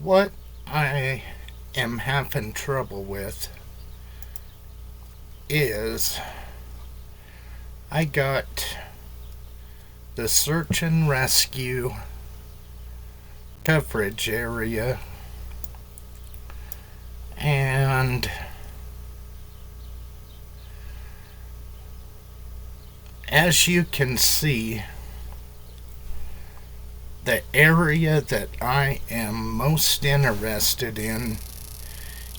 What I am having trouble with is I got the search and rescue coverage area, and as you can see, the area that I am most interested in,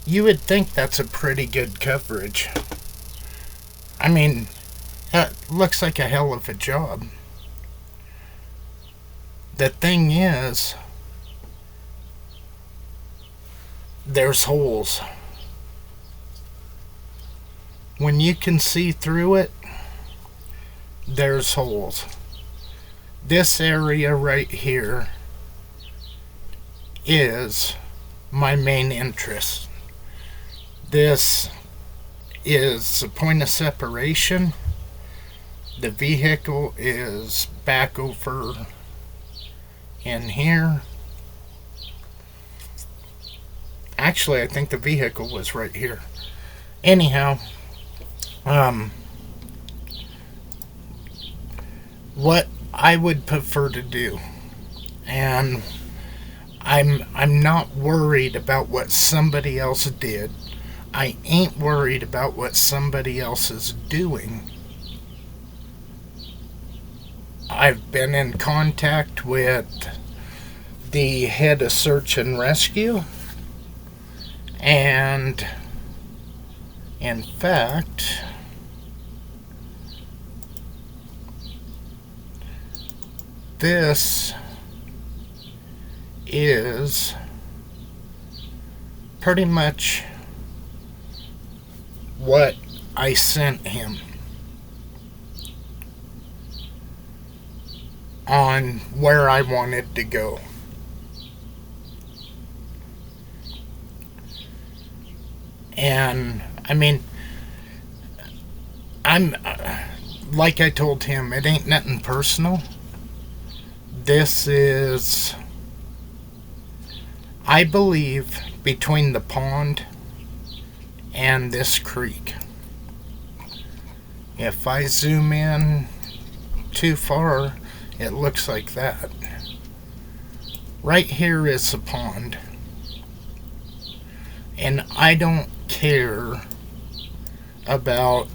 you would think that's a pretty good coverage. I mean, that looks like a hell of a job. The thing is, there's holes. When you can see through it, there's holes. This area right here is my main interest. This is the point of separation. The vehicle is back over in here. Actually, I think the vehicle was right here. Anyhow, what I would prefer to do, and I'm not worried about what somebody else did. I ain't worried about what somebody else is doing. I've been in contact with the head of search and rescue, and in fact, this is pretty much what I sent him on where I wanted to go. And I mean, I'm like I told him, it ain't nothing personal. This is, I believe, between the pond and this creek. If I zoom in too far, it looks like that. Right here is the pond. And I don't care about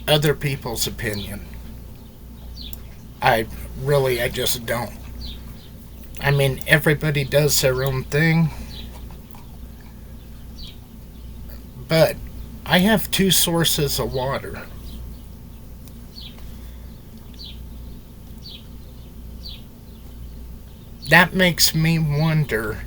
other people's opinion. I just don't. I mean, everybody does their own thing. But I have two sources of water. That makes me wonder,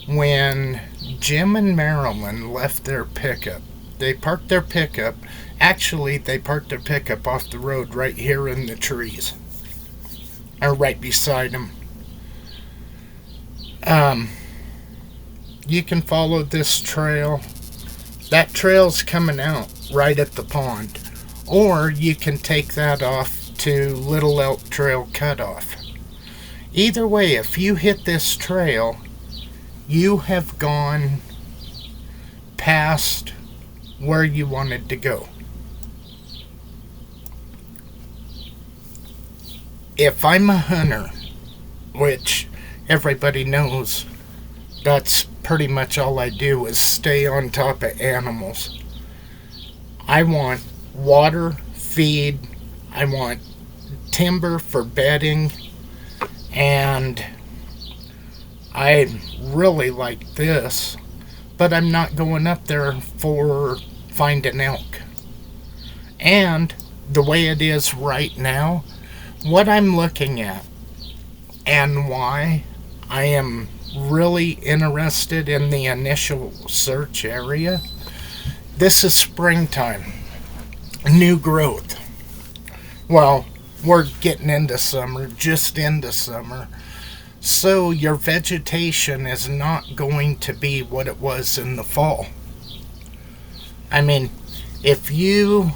when Jim and Marilyn left their pickup, they parked their pickup. Actually, they parked their pickup off the road right here in the trees. Or right beside them. You can follow this trail. That trail's coming out right at the pond. Or you can take that off to Little Elk Trail Cutoff. Either way, if you hit this trail, you have gone past where you wanted to go. If I'm a hunter, which everybody knows, that's pretty much all I do is stay on top of animals. I want water, feed, I want timber for bedding, and I really like this, but I'm not going up there for finding elk. And the way it is right now, what I'm looking at and why I am really interested in the initial search area, this is springtime, new growth. Well, we're getting into summer, just into summer. So your vegetation is not going to be what it was in the fall. I mean, if you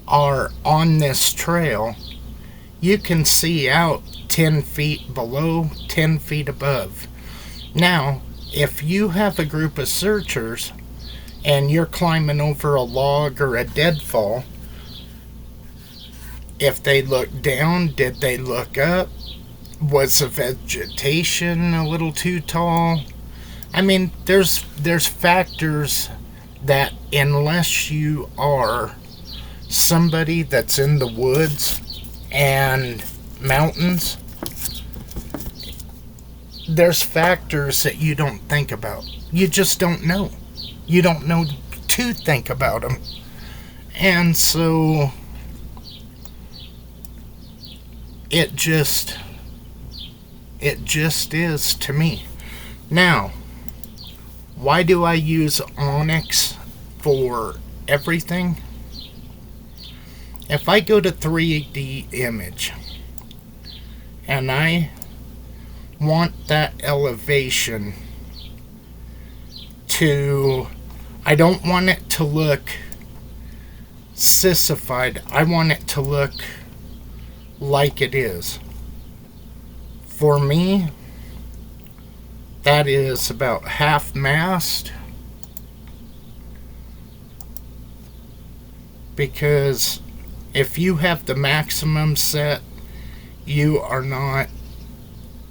are on this trail, you can see out 10 feet below, 10 feet above. Now, if you have a group of searchers and you're climbing over a log or a deadfall, if they look down, did they look up? Was the vegetation a little too tall? I mean, there's factors that unless you are somebody that's in the woods and mountains, there's factors that you don't think about. You just don't know. You don't know to think about them. And so it just is to me. Now, why do I use Onyx for everything? If I go to 3D image and I want that elevation to, I don't want it to look sissified. I want it to look like it is. For me, that is about half mast, because if you have the maximum set, you are not,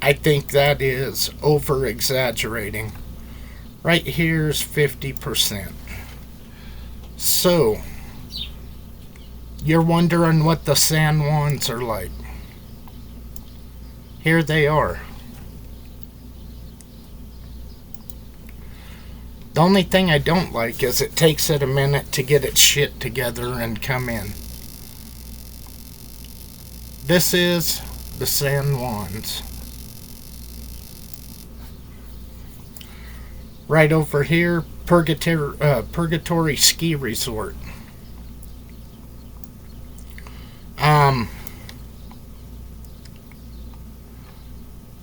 I think that is over exaggerating. Right here's 50%. So, you're wondering what the San Juans are like. Here they are. The only thing I don't like is it takes it a minute to get its shit together and come in. This is the San Juans. Right over here, Purgatory Ski Resort.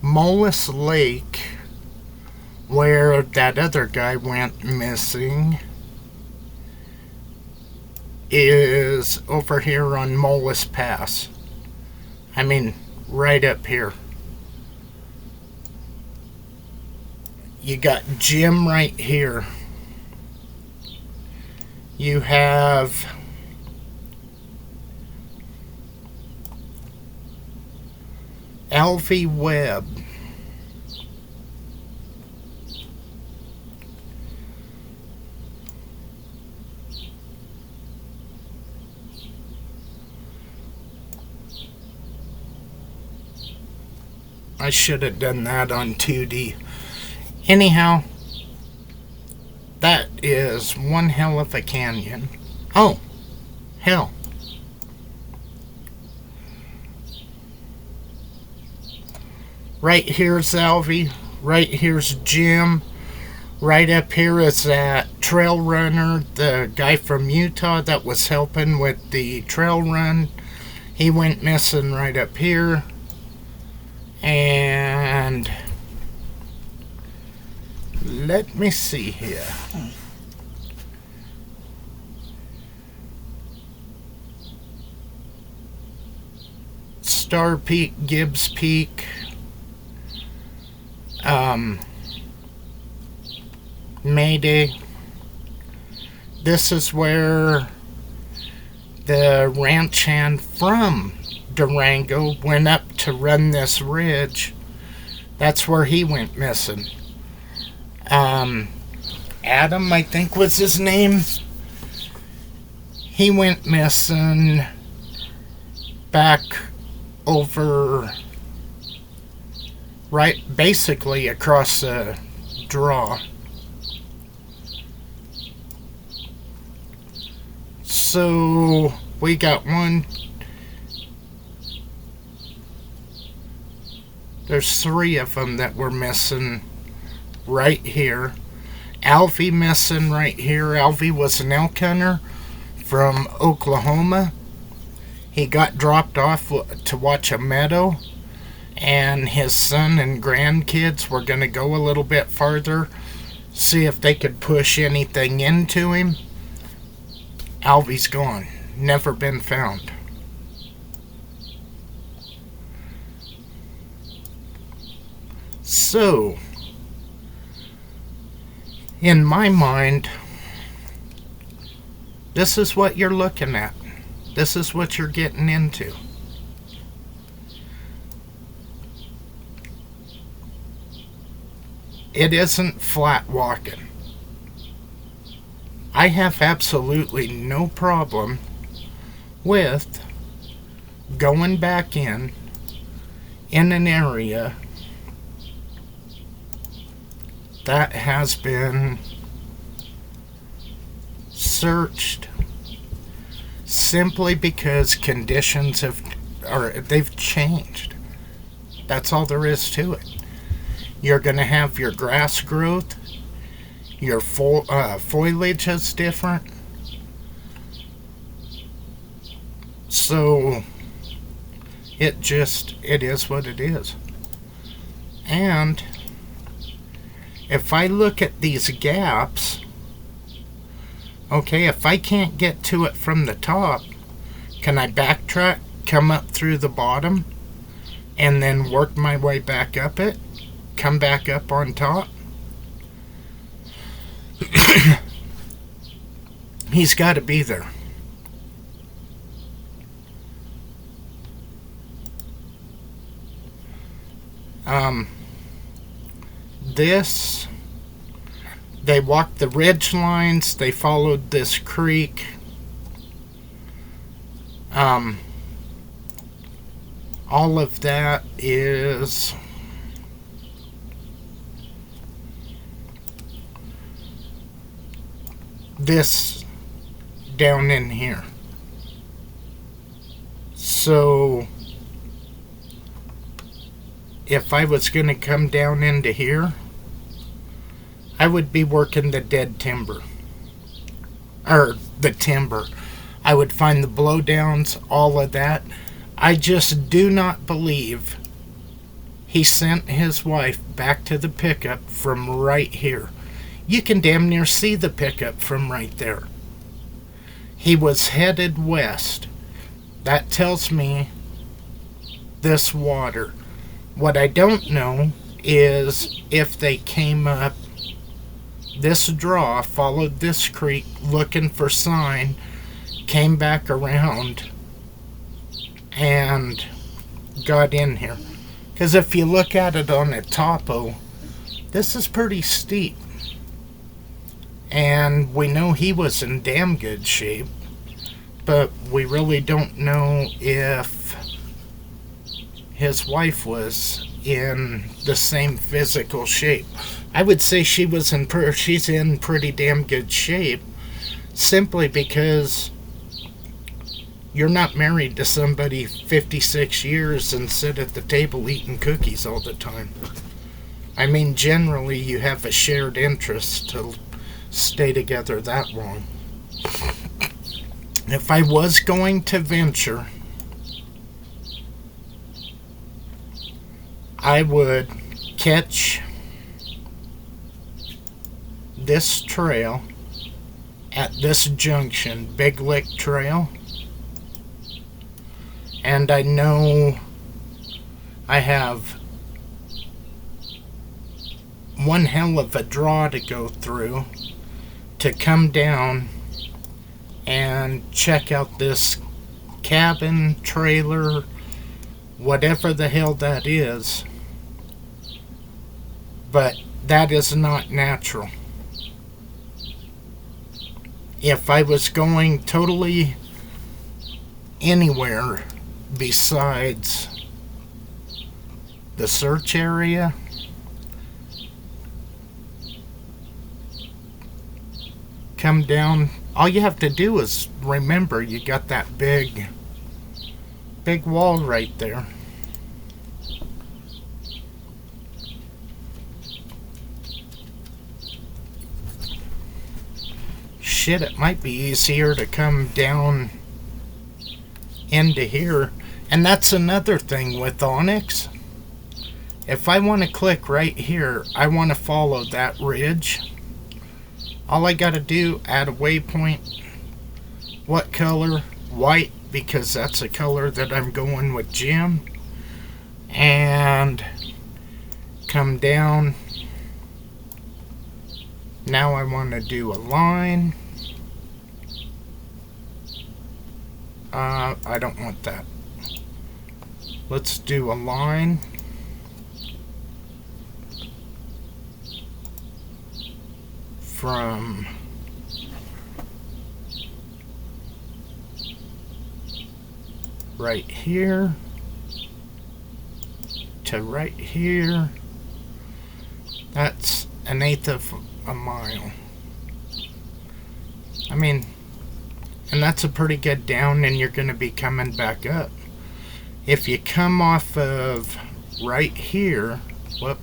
Mullis Lake, where that other guy went missing, is over here on Mullis Pass. I mean, right up here. You got Jim right here. You have Alfie Webb. I should have done that on 2D. Anyhow, that is one hell of a canyon. Oh, hell. Right here's Alvy. Right here's Jim. Right up here is that trail runner, the guy from Utah that was helping with the trail run. He went missing right up here. And let me see here. Star Peak, Gibbs Peak, Mayday. This is where the ranch hand from Durango went up to run this ridge. That's where he went missing. Adam, I think was his name. He went missing back over, right, basically across the draw. So we got one. There's 3 of them that were missing right here. Alfie missing right here. Alfie was an elk hunter from Oklahoma. He got dropped off to watch a meadow, and his son and grandkids were going to go a little bit farther, see if they could push anything into him. Alfie's gone. Never been found. So, in my mind, this is what you're looking at. This is what you're getting into. It isn't flat walking. I have absolutely no problem with going back in an area that has been searched simply because conditions they've changed. That's all there is to it. You're going to have your grass growth, your foliage is different. So it is what it is. And if I look at these gaps, okay, if I can't get to it from the top, can I backtrack, come up through the bottom, and then work my way back up it? Come back up on top? He's got to be there. They walked the ridge lines, they followed this creek. All of that is this down in here. So if I was going to come down into here, I would be working the dead timber. Or the timber. I would find the blowdowns, all of that. I just do not believe he sent his wife back to the pickup from right here. You can damn near see the pickup from right there. He was headed west. That tells me this water. What I don't know is if they came up this draw, followed this creek looking for sign, came back around and got in here. Because if you look at it on a topo, this is pretty steep. And we know he was in damn good shape, but we really don't know if his wife was in the same physical shape. I would say she's in pretty damn good shape, simply because you're not married to somebody 56 years and sit at the table eating cookies all the time. I mean, generally you have a shared interest to stay together that long. If I was going to venture, I would catch this trail at this junction, Big Lick Trail, and I know I have one hell of a draw to go through to come down and check out this cabin, trailer, whatever the hell that is. But that is not natural. If I was going totally anywhere besides the search area, come down, all you have to do is remember you got that big wall right there. Shit, it might be easier to come down into here. And that's another thing with Onyx. If I want to click right here, I want to follow that ridge. All I gotta do, add a waypoint. What color? White, because that's a color that I'm going with Jim. And come down. Now I want to do a line. I don't want that. Let's do a line. From right here to right here. That's 1/8 of a mile. I mean, and that's a pretty good down, and you're going to be coming back up. If you come off of right here, whoop,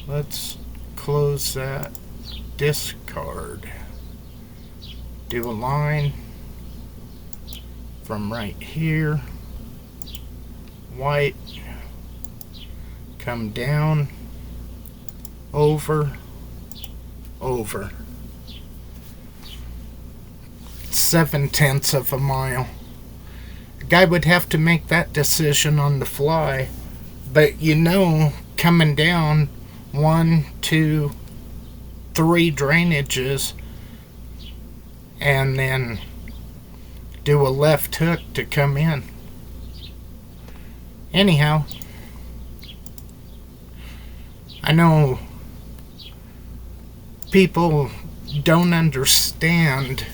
let's close that, discard, do a line from right here, white, come down, over, 7/10 of a mile. The guy would have to make that decision on the fly, but you know, coming down 1, 2, 3 drainages, and then do a left hook to come in. Anyhow, I know people don't understand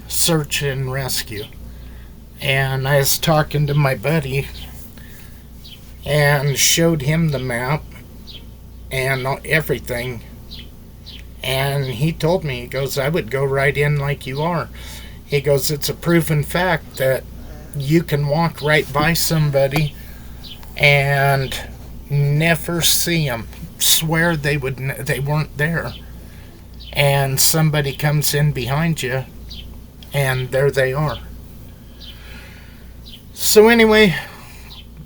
search and rescue, and I was talking to my buddy and showed him the map and everything, and he told me, he goes, I would go right in like you are. He goes, it's a proven fact that you can walk right by somebody and never see them, swear they weren't there, and somebody comes in behind you and there they are. So anyway,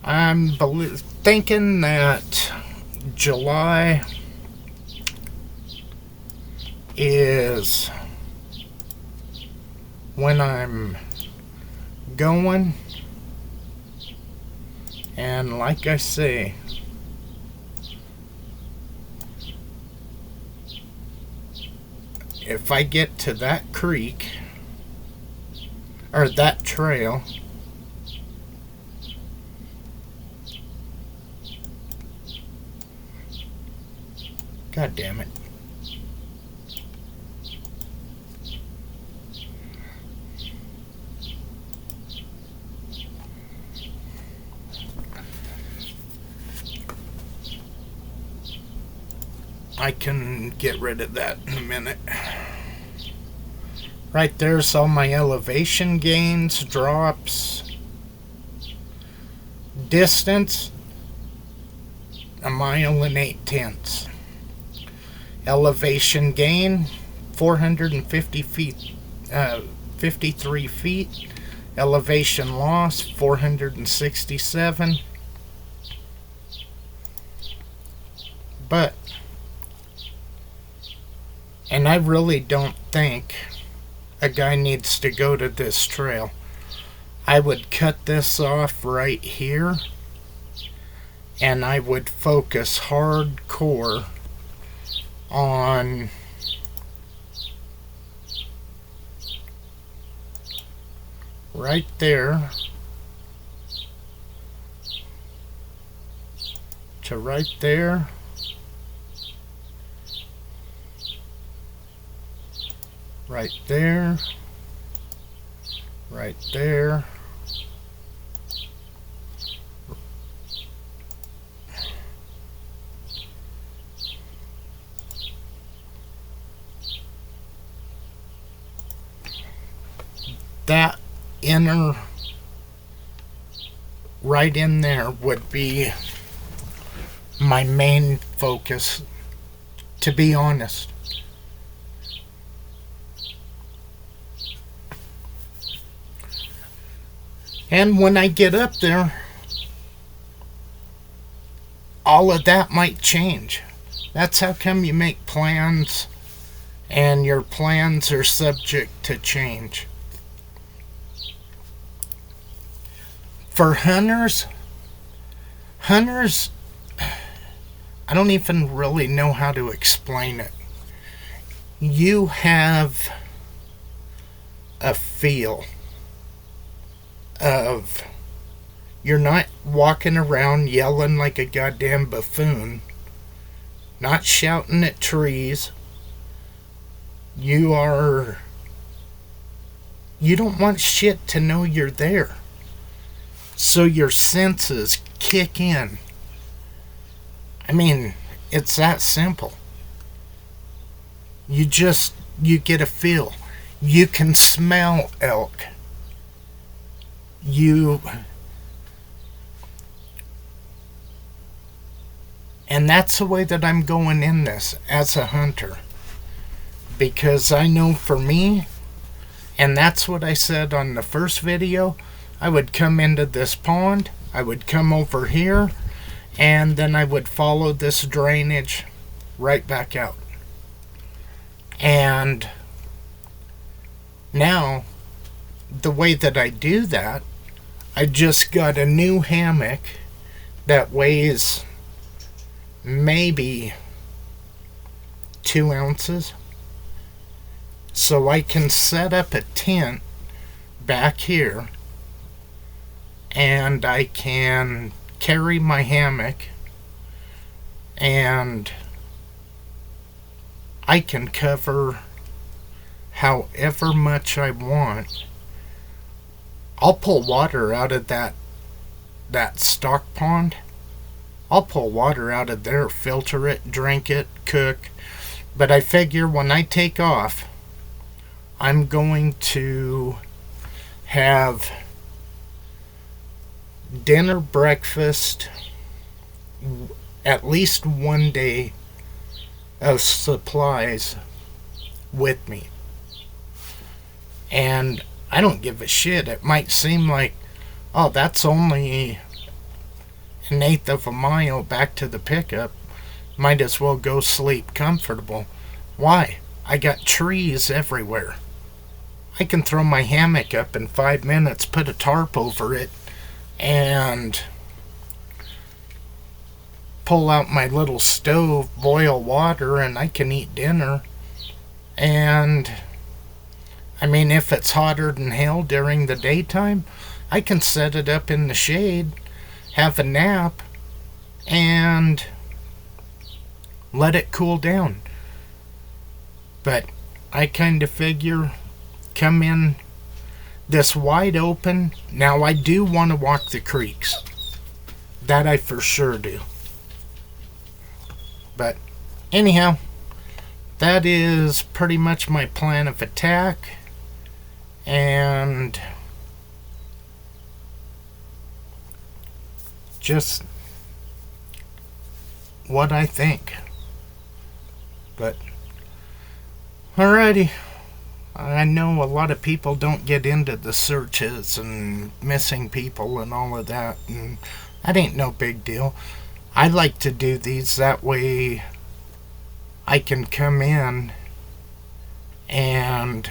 I'm thinking that July is when I'm going, and like I say, if I get to that creek or that trail, God damn it. I can get rid of that in a minute. Right there's all my elevation gains, drops, distance, 1 mile and 8/10. Elevation gain, 450 feet, 53 feet. Elevation loss, 467. But, and I really don't think a guy needs to go to this trail. I would cut this off right here, and I would focus hardcore on right there to right there, right there, right there, that inner right in there would be my main focus, to be honest. And when I get up there, all of that might change. That's how come you make plans, and your plans are subject to change. For hunters, Hunters, I don't even really know how to explain it. You have a feel of, you're not walking around yelling like a goddamn buffoon, not shouting at trees. You don't want shit to know you're there. So your senses kick in. I mean, it's that simple. You get a feel. You can smell elk. And that's the way that I'm going in this as a hunter. Because I know for me, and that's what I said on the first video, I would come into this pond, I would come over here, and then I would follow this drainage right back out. And now, the way that I do that, I just got a new hammock that weighs maybe 2 ounces. So I can set up a tent back here, and I can carry my hammock, and I can cover however much I want. I'll pull water out of that stock pond. I'll pull water out of there, filter it, drink it, cook. But I figure when I take off, I'm going to have dinner, breakfast, at least one day of supplies with me. And I don't give a shit. It might seem like, oh, that's only an eighth of a mile back to the pickup. Might as well go sleep comfortable. Why? I got trees everywhere. I can throw my hammock up in 5 minutes, put a tarp over it, and pull out my little stove, boil water, and I can eat dinner. And I mean, if it's hotter than hell during the daytime, I can set it up in the shade, have a nap, and let it cool down. But I kind of figure, come in this wide open. Now, I do want to walk the creeks. That I for sure do. But anyhow, that is pretty much my plan of attack. And just what I think. But alrighty. I know a lot of people don't get into the searches and missing people and all of that, and that ain't no big deal. I like to do these, that way I can come in and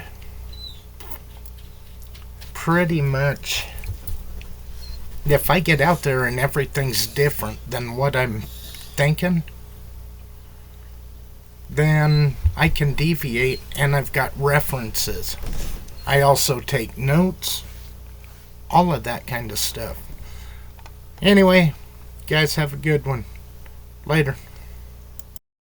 pretty much, if I get out there and everything's different than what I'm thinking, then I can deviate, and I've got references. I also take notes, all of that kind of stuff. Anyway, guys, have a good one. Later.